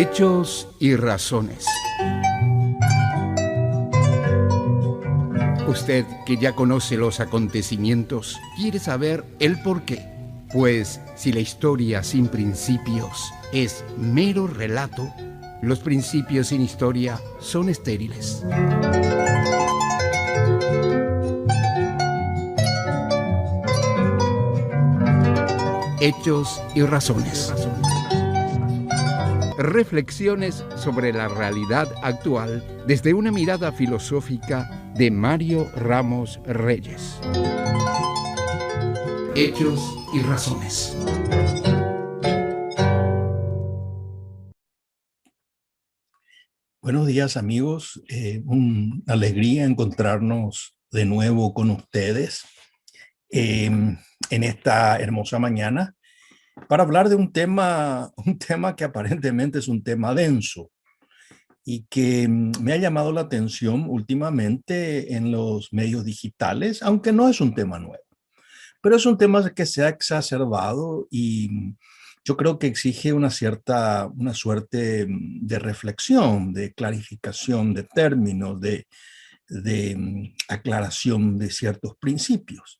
Hechos y razones. Usted, que ya conoce los acontecimientos, quiere saber el por qué. Pues si la historia sin principios es mero relato, los principios sin historia son estériles. Hechos y razones. Reflexiones sobre la realidad actual desde una mirada filosófica de Mario Ramos Reyes. Hechos y razones. Buenos días, amigos. Una alegría encontrarnos de nuevo con ustedes en esta hermosa mañana para hablar de un tema que aparentemente es un tema denso y que me ha llamado la atención últimamente en los medios digitales, aunque no es un tema nuevo, pero es un tema que se ha exacerbado y yo creo que exige una suerte de reflexión, de clarificación de términos, de aclaración de ciertos principios.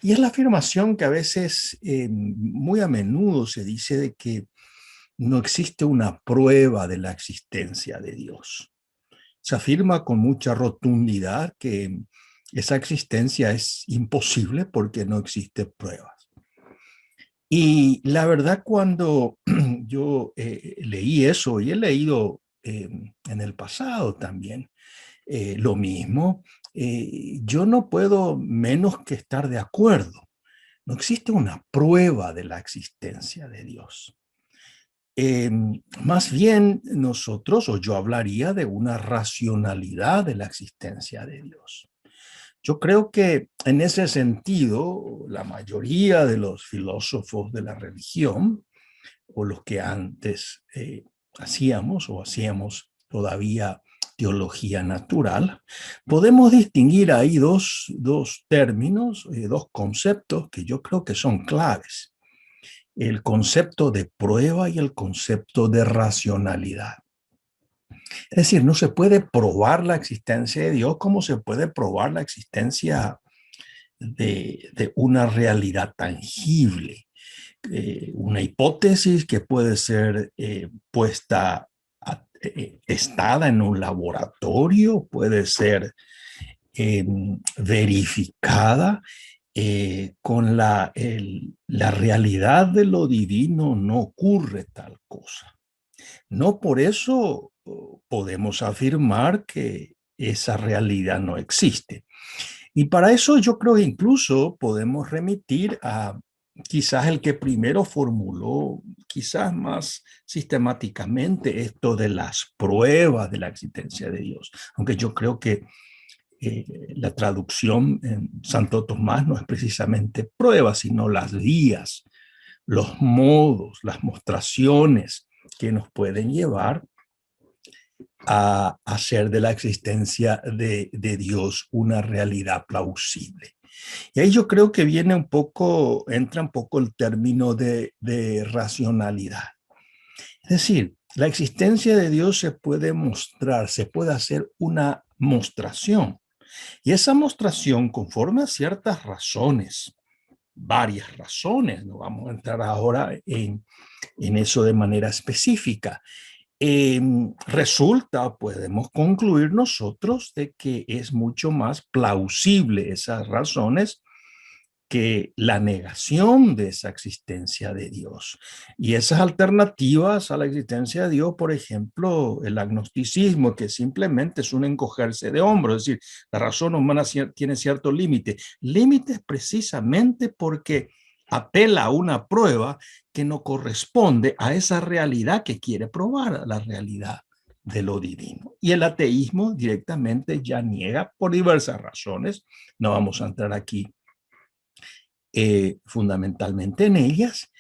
Y es la afirmación que a veces, muy a menudo se dice de que no existe una prueba de la existencia de Dios. Se afirma con mucha rotundidad que esa existencia es imposible porque no existe pruebas. Y la verdad, cuando yo leí eso, y he leído en el pasado también lo mismo, yo no puedo menos que estar de acuerdo. No existe una prueba de la existencia de Dios. Más bien nosotros, o yo hablaría de una racionalidad de la existencia de Dios. Yo creo que en ese sentido, la mayoría de los filósofos de la religión, o los que antes hacíamos todavía teología natural, podemos distinguir ahí dos términos, dos conceptos que yo creo que son claves. El concepto de prueba y el concepto de racionalidad. Es decir, no se puede probar la existencia de Dios como se puede probar la existencia de una realidad tangible. Una hipótesis que puede ser testada en un laboratorio, puede ser verificada. Con la realidad de lo divino no ocurre tal cosa. No por eso podemos afirmar que esa realidad no existe. Y para eso yo creo que incluso podemos remitir a quizás el que primero formuló, quizás más sistemáticamente, esto de las pruebas de la existencia de Dios. Aunque yo creo que la traducción en Santo Tomás no es precisamente pruebas, sino las vías, los modos, las mostraciones que nos pueden llevar a hacer de la existencia de Dios una realidad plausible. Y ahí yo creo que entra un poco el término de racionalidad. Es decir, la existencia de Dios se puede mostrar, se puede hacer una mostración. Y esa mostración, conforme a ciertas razones, varias razones, no vamos a entrar ahora en eso de manera específica, podemos concluir nosotros de que es mucho más plausible esas razones que la negación de esa existencia de Dios. Y esas alternativas a la existencia de Dios, por ejemplo, el agnosticismo, que simplemente es un encogerse de hombros, es decir, la razón humana tiene cierto límite. Límites precisamente porque apela a una prueba que no corresponde a esa realidad que quiere probar, a la realidad de lo divino. Y el ateísmo directamente ya niega por diversas razones. No vamos a entrar aquí fundamentalmente en ellas,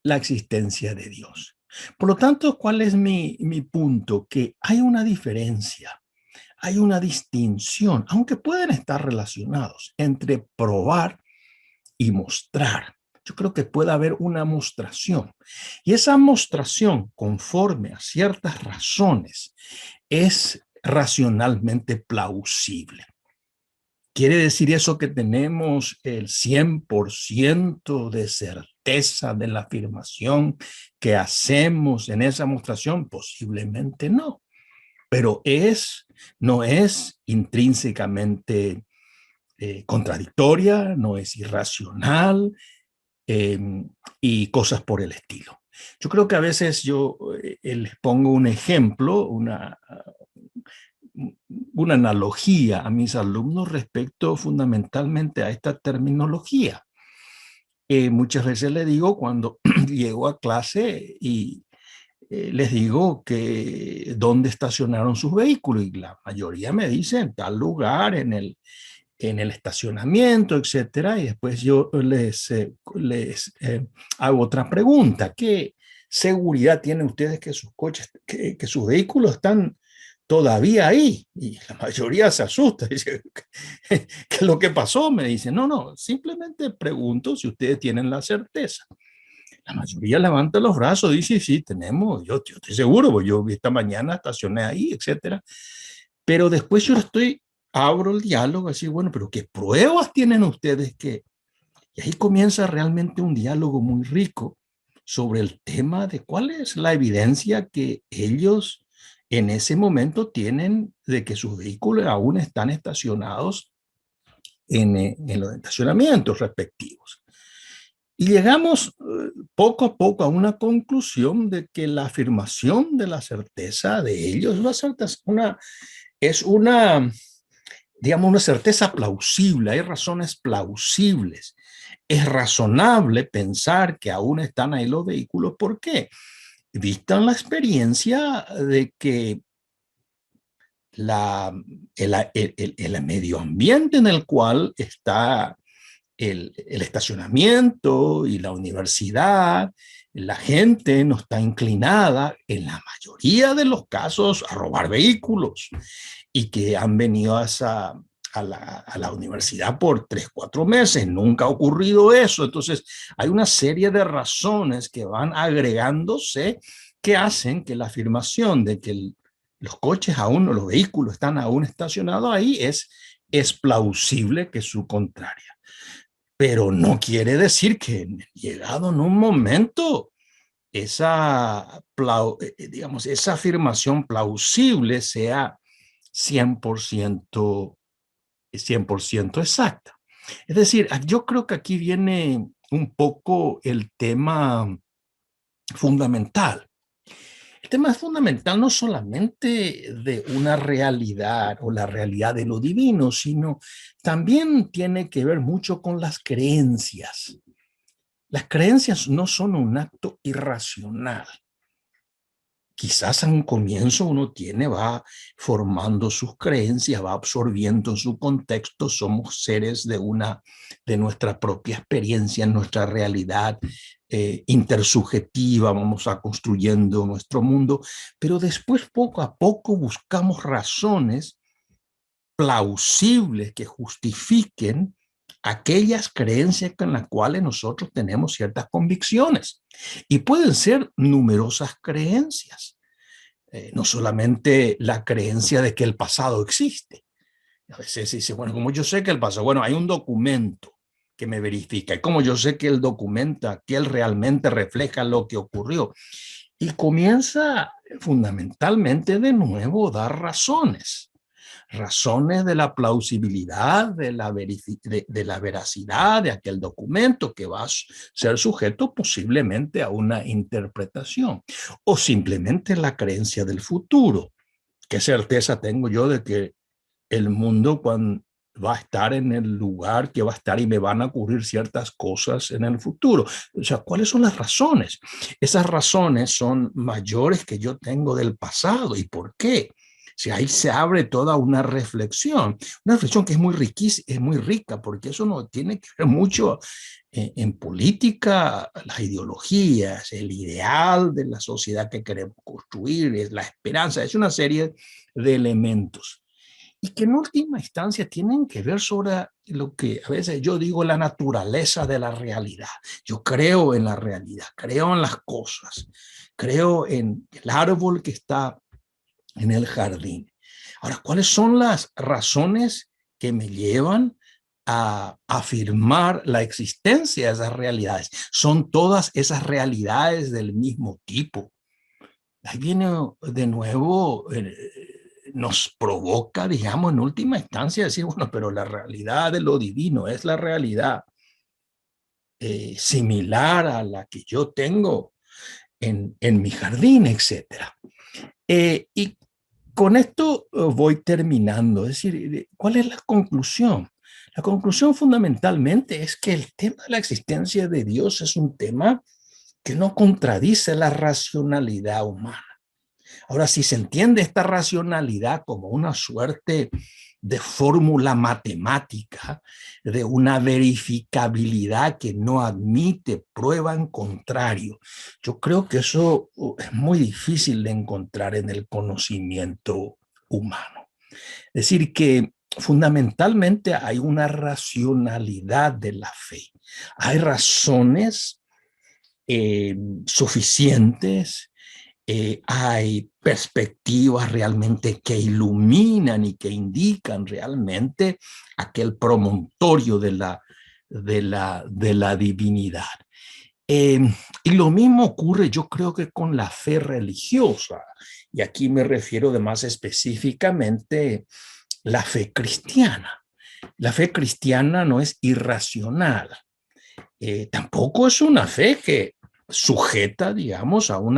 la existencia de Dios. Por lo tanto, ¿cuál es mi punto? Que hay una diferencia, hay una distinción, aunque pueden estar relacionados, entre probar y mostrar. yo creo que puede haber una mostración. Y esa mostración, conforme a ciertas razones, es racionalmente plausible. ¿Quiere decir eso que tenemos el 100% de certeza de la afirmación que hacemos en esa mostración? Posiblemente no, pero no es intrínsecamente contradictoria, no es irracional eh, y cosas por el estilo. Yo creo que a veces yo les pongo un ejemplo, una analogía a mis alumnos respecto fundamentalmente a esta terminología. Muchas veces les digo cuando llego a clase y les digo que dónde estacionaron sus vehículos y la mayoría me dicen tal lugar, en el estacionamiento, etcétera. Y después yo les hago otra pregunta. ¿Qué seguridad tienen ustedes que sus coches, que sus vehículos están todavía ahí? Y la mayoría se asusta. Dice, ¿qué es lo que pasó? Me dicen, no, simplemente pregunto si ustedes tienen la certeza. La mayoría levanta los brazos, dice, sí, tenemos, yo estoy seguro, porque yo esta mañana estacioné ahí, etcétera. Pero después abro el diálogo, así, bueno, pero ¿qué pruebas tienen ustedes que? Y ahí comienza realmente un diálogo muy rico sobre el tema de cuál es la evidencia que ellos en ese momento tienen de que sus vehículos aún están estacionados en los estacionamientos respectivos. Y llegamos poco a poco a una conclusión de que la afirmación de la certeza de ellos es una, digamos, una certeza plausible, hay razones plausibles. Es razonable pensar que aún están ahí los vehículos. ¿Por qué? Vistan la experiencia de que el medio ambiente en el cual está el estacionamiento y la universidad, la gente no está inclinada en la mayoría de los casos a robar vehículos y que han venido a la universidad por 3, 4 meses. Nunca ha ocurrido eso. Entonces hay una serie de razones que van agregándose que hacen que la afirmación de que los coches aún, los vehículos están aún estacionados ahí es plausible que su contraria. Pero no quiere decir que llegado en un momento digamos, esa afirmación plausible sea 100% exacta. Es decir, yo creo que aquí viene un poco el tema fundamental. El tema es fundamental no solamente de una realidad o la realidad de lo divino, sino también tiene que ver mucho con las creencias. Las creencias no son un acto irracional. Quizás a un comienzo uno va formando sus creencias, va absorbiendo su contexto, somos seres de nuestra propia experiencia, nuestra realidad intersubjetiva, vamos a construyendo nuestro mundo, pero después poco a poco buscamos razones plausibles que justifiquen aquellas creencias con las cuales nosotros tenemos ciertas convicciones. Y pueden ser numerosas creencias, no solamente la creencia de que el pasado existe. A veces se dice, bueno, como yo sé que el pasado, bueno, hay un documento que me verifica, y como yo sé que el documento aquel realmente refleja lo que ocurrió. Y comienza fundamentalmente de nuevo a dar razones de la plausibilidad, de la veracidad de aquel documento que va a ser sujeto posiblemente a una interpretación, o simplemente la creencia del futuro. ¿Qué certeza tengo yo de que el mundo va a estar en el lugar que va a estar y me van a ocurrir ciertas cosas en el futuro? O sea, ¿cuáles son las razones? Esas razones son mayores que yo tengo del pasado. ¿Y por qué? Si ahí se abre toda una reflexión que es muy riquísima, es muy rica, porque eso no tiene que ver mucho en política, las ideologías, el ideal de la sociedad que queremos construir, es la esperanza, es una serie de elementos. y que en última instancia tienen que ver sobre lo que a veces yo digo la naturaleza de la realidad. Yo creo en la realidad, creo en las cosas, creo en el árbol que está en el jardín. Ahora, ¿cuáles son las razones que me llevan a afirmar la existencia de esas realidades? Son todas esas realidades del mismo tipo. Ahí viene de nuevo, nos provoca, digamos, en última instancia decir, bueno, pero la realidad de lo divino es la realidad similar a la que yo tengo en mi jardín, etcétera. Y con esto voy terminando. Es decir, ¿cuál es la conclusión? La conclusión fundamentalmente es que el tema de la existencia de Dios es un tema que no contradice la racionalidad humana. Ahora, si se entiende esta racionalidad como una suerte de fórmula matemática, de una verificabilidad que no admite prueba en contrario, yo creo que eso es muy difícil de encontrar en el conocimiento humano. Es decir, que fundamentalmente hay una racionalidad de la fe. Hay razones suficientes, hay perspectivas realmente que iluminan y que indican realmente aquel promontorio de la divinidad. Eh, y lo mismo ocurre, yo creo que con la fe religiosa, y aquí me refiero de más específicamente la fe cristiana. La fe cristiana no es irracional, tampoco es una fe que sujeta, digamos, a un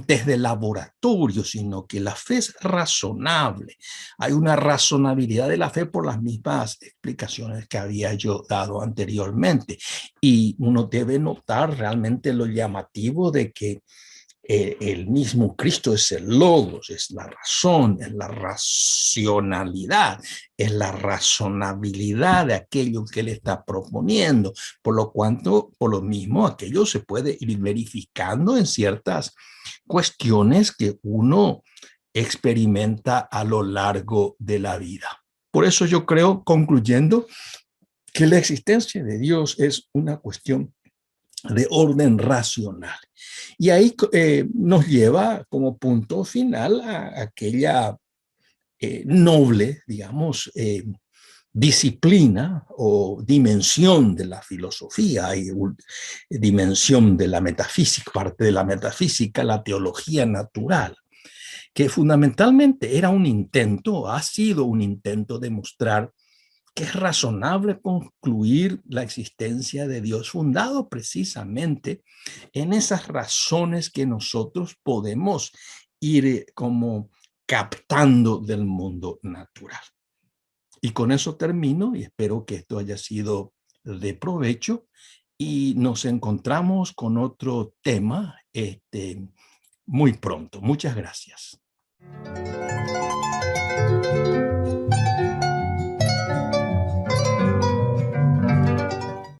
test de laboratorio, sino que la fe es razonable. Hay una razonabilidad de la fe por las mismas explicaciones que había yo dado anteriormente. Y uno debe notar realmente lo llamativo de que el mismo Cristo es el logos, es la razón, es la racionalidad, es la razonabilidad de aquello que él está proponiendo. Por lo mismo, aquello se puede ir verificando en ciertas cuestiones que uno experimenta a lo largo de la vida. Por eso yo creo, concluyendo, que la existencia de Dios es una cuestión de orden racional. Y ahí nos lleva como punto final a aquella noble, digamos, disciplina o dimensión de la filosofía y dimensión de la metafísica, parte de la metafísica, la teología natural, que fundamentalmente era un intento, ha sido un intento de mostrar que es razonable concluir la existencia de Dios fundado precisamente en esas razones que nosotros podemos ir como captando del mundo natural. Y con eso termino y espero que esto haya sido de provecho y nos encontramos con otro tema muy pronto. Muchas gracias.